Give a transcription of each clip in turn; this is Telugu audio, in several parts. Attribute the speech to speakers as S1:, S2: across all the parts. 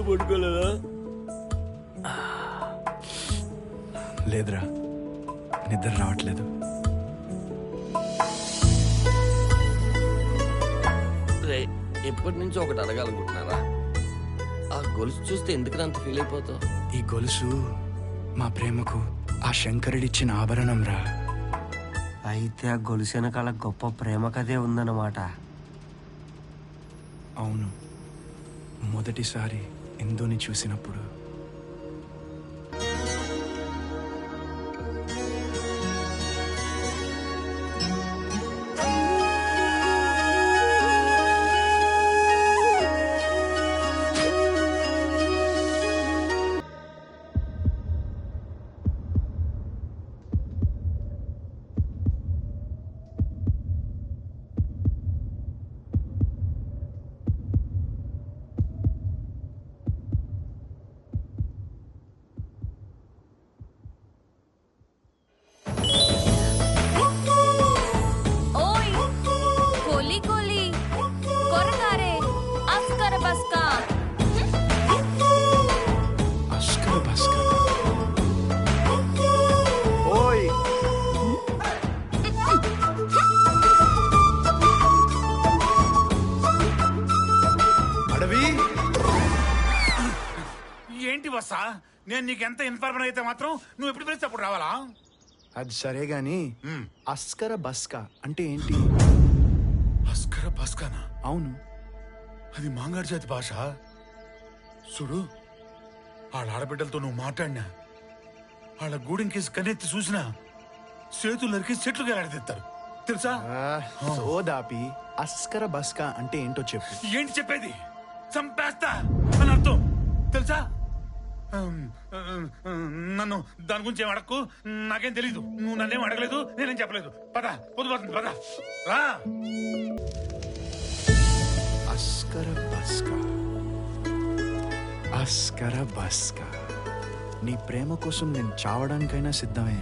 S1: పడుకోలేదా?
S2: లేదురా, నిద్ర రావట్లేదు.
S1: రే, ఎప్పటి నుంచో ఒకటి అడగాలనుకుంటున్నారా? ఆ గొలుసు చూస్తే ఎందుకు అంత ఫీల్ అయిపోతావు?
S2: ఈ గొలుసు మా ప్రేమకు ఆ శంకరుడిచ్చిన ఆభరణం రా.
S3: అయితే ఆ గొలుసు వెనకాల గొప్ప ప్రేమ కథే ఉందన్నమాట.
S2: అవును, మొదటిసారి ఇందుని చూసినప్పుడు
S4: ఏంటి వస్తా? నేను నీకెంత ఇన్ఫార్మర్ అయితే మాత్రం నువ్వు ఎప్పుడు పిలిస్తే అప్పుడు రావాలా?
S2: అది సరే గాని అస్కర బస్కా అంటే ఏంటి?
S4: అస్కర బస్కానా?
S2: అవును,
S4: అది మాంగాడి జాతి భాష. చూడు, వాళ్ళ ఆడబిడ్డలతో నువ్వు మాట్లాడినా, వాళ్ళ గూడెంకేసి కన్నెత్తి చూసినా చేతులు నరికి చెట్లు గెలాడదీస్తారు తెలుసా?
S2: సోదాపి అస్కర బస్కా అంటే ఏంటో చెప్పు.
S4: ఏంటి చెప్పేది? చంపేస్తా అని అర్థం తెలుసా? నన్ను దాని గురించి ఏం అడక్కు, నాకేం తెలీదు. నువ్వు నన్నేం అడగలేదు, నేనేం చెప్పలేదు. పద, పొద్దుపోతుంది, పద రా.
S2: అస్కర బస్కా, అస్కర బస్కా. నీ ప్రేమ కోసం నేను చావడానికైనా సిద్ధమే.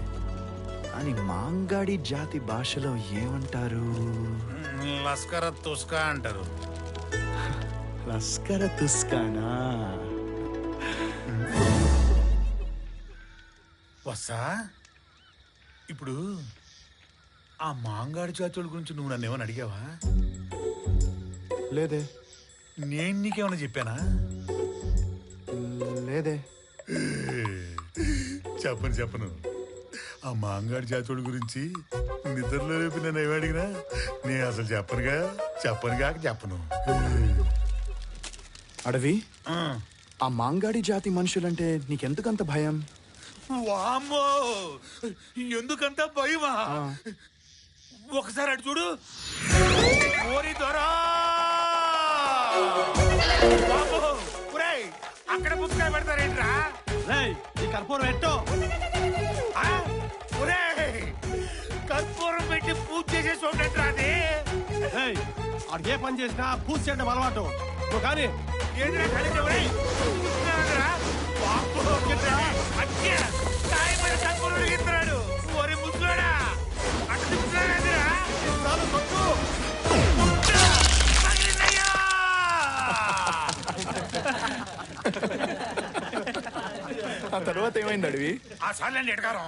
S2: అని మాంగాడి జాతి భాషలో ఏమంటారు?
S4: లస్కర తుస్కా అంటారు.
S2: లస్కర తుస్కానా?
S4: వస్తా. ఇప్పుడు ఆ మాంగాడి జాతుల గురించి నువ్వు నన్ను ఏమని అడిగావా?
S2: లేదే.
S4: నేను నీకేమన్నా చెప్పానా?
S2: లేదే.
S4: చెప్పను. ఆ మాంగాడి జాతుల గురించి నిద్రలో రేపు నన్ను ఏమి అడిగినా నేను అసలు చెప్పను.
S2: అడవి, ఆ మాంగాడి జాతి మనుషులంటే నీకెందుకంత భయం?
S4: వామ్మో, ఎందుకంత భయమా? ఒకసారి అటు చూడు. ఓరి దొరా, అక్కడ పుస్తకాలు పెడతారేంట్రా?
S5: ఈ కర్పూరం పెట్టు.
S4: కర్పూరం పెట్టి పూజ చేసే చూడంట్రా. అది
S5: అడిగే ఏ పని చేసినా పూజ చేయడం అలవాటు. నువ్వు కానీ
S4: ఏంద్రా కలిసి కర్పూరం ఇస్తున్నాడు. ఓరి ముసలాడా, అట్ట తిప్పుతున్నాడా?
S2: ఆ తర్వాత ఏమైంది అడవి?
S4: ఆ సార్లండి ఎడగారం.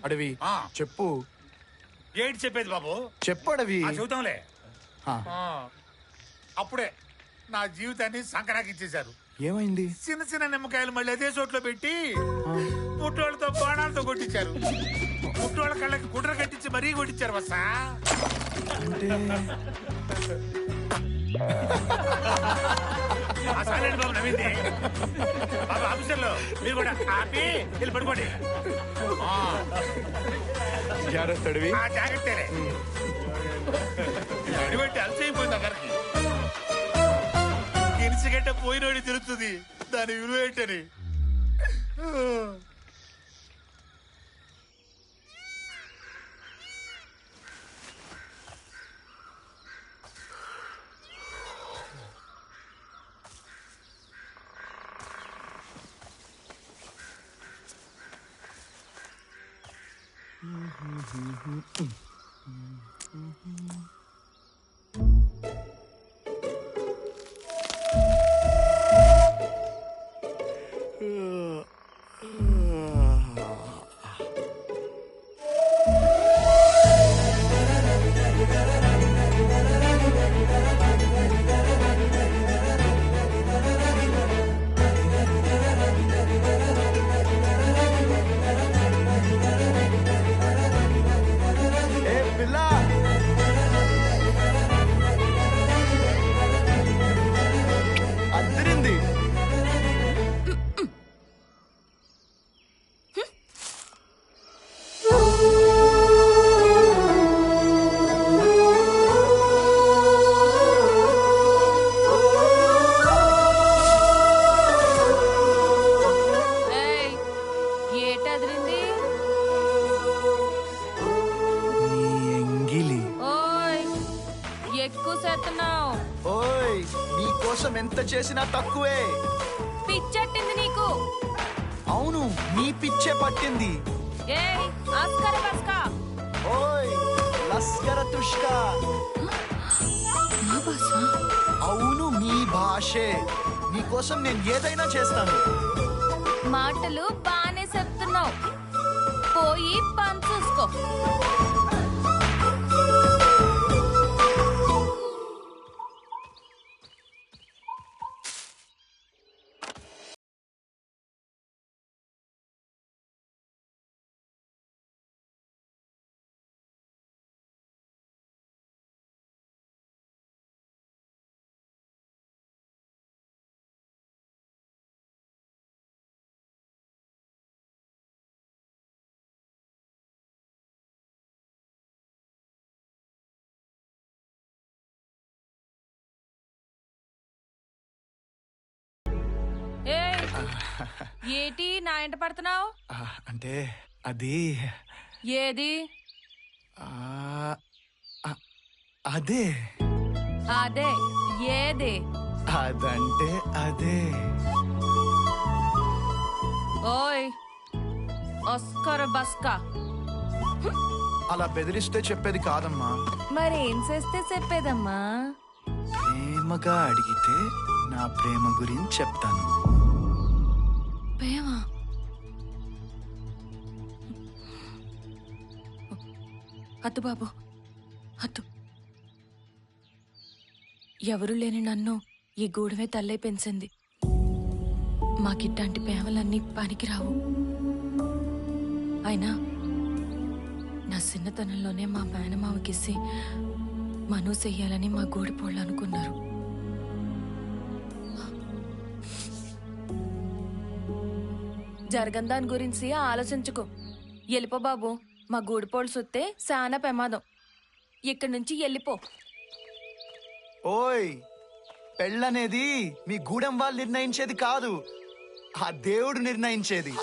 S2: అడవి చెప్పు.
S4: ఏంటి చెప్పేది బాబు?
S2: చెప్పు అడవి.
S4: చెబుతాంలే. అప్పుడే నా జీవితాన్ని సంకరాకి ఇచ్చేశారు.
S2: ఏమైంది?
S4: చిన్న చిన్న నిమ్మకాయలు మళ్ళీ అదే చోట్లో పెట్టి పుట్టోళ్ళతో బాణాలతో కొట్టించారు. పుట్టోళ్ళ కళ్ళకి గుడ్ర కట్టించి మరీ కొట్టించారు. వస్తా
S2: అంటే
S4: బాబు నవ్వింది. బాబు ఆఫీసర్లో మీరు కూడా ఆపి వెళ్ళి పడుకోండి.
S2: జాగ్రత్త అడవి.
S4: జాగ్రత్తలే. అడిగట్టి అలసైపోయింది అక్కడికి. గిరిసిగడ్డ పోయినోడి తెలుస్తుంది దాని విలువ ఏంటని.
S2: ఏ పిల్ల అద్దరింది.
S6: ఏయ్, ఏటదిరింది?
S2: నీ ఎంగిలి.
S6: ఓయ్, ఎక్కువ చేస్తున్నావు.
S2: ఓయ్ నీకోసం ఎంత చేసినా తక్కువే.
S6: పిచ్చట్టింది నీకు.
S2: అవును నీ పిచ్చే పట్టింది.
S6: ఏయ్, ఆస్కార బస్కా.
S2: ఓయ్ లస్కర తుష్క.
S6: నా భాష?
S2: అవును మీ భాషే. నీకోసం నేను ఏదైనా చేస్తాను.
S6: మాటలు బానే చెప్తున్నావు. పోయి పని చూసుకో. ఏయ్, ఏటి నా ఎంట పడుతున్నావు?
S2: అంటే అది
S6: ఏది?
S2: ఆ, అదే
S6: అదే ఏది?
S2: అదంటే అదే.
S6: ఓయ్, ఆస్కార బస్కా.
S2: అలా బెదిరిస్తే చెప్పేది కాదమ్మా.
S6: మరేం చేస్తే చెప్పేదమ్మా?
S2: ప్రేమగా అడిగితే నా ప్రేమ గురించి చెప్తాను.
S6: ప్రేమ? అద్దు బాబు, అద్దు. ఎవరు లేని నన్ను ఈ గూడమే తల్లే పెంచింది. మాకిట్లాంటి ప్రేమలన్నీ పనికిరావు. అయినా నా చిన్నతనంలోనే మా మేనమావకిసి మను చెయ్యాలని మా గూడిపోళ్ళు అనుకున్నారు. జరగని దాని గురించి ఆలోచించుకో. వెళ్ళిపో బాబు, మా గూడిపోళ్ళు సొత్తే చాలా ప్రమాదం. ఇక్కడి నుంచి వెళ్ళిపో.
S2: ఓయ్ పెళ్ళనేది మీ గూడెం వాళ్ళు నిర్ణయించేది కాదు, ఆ దేవుడు నిర్ణయించేది.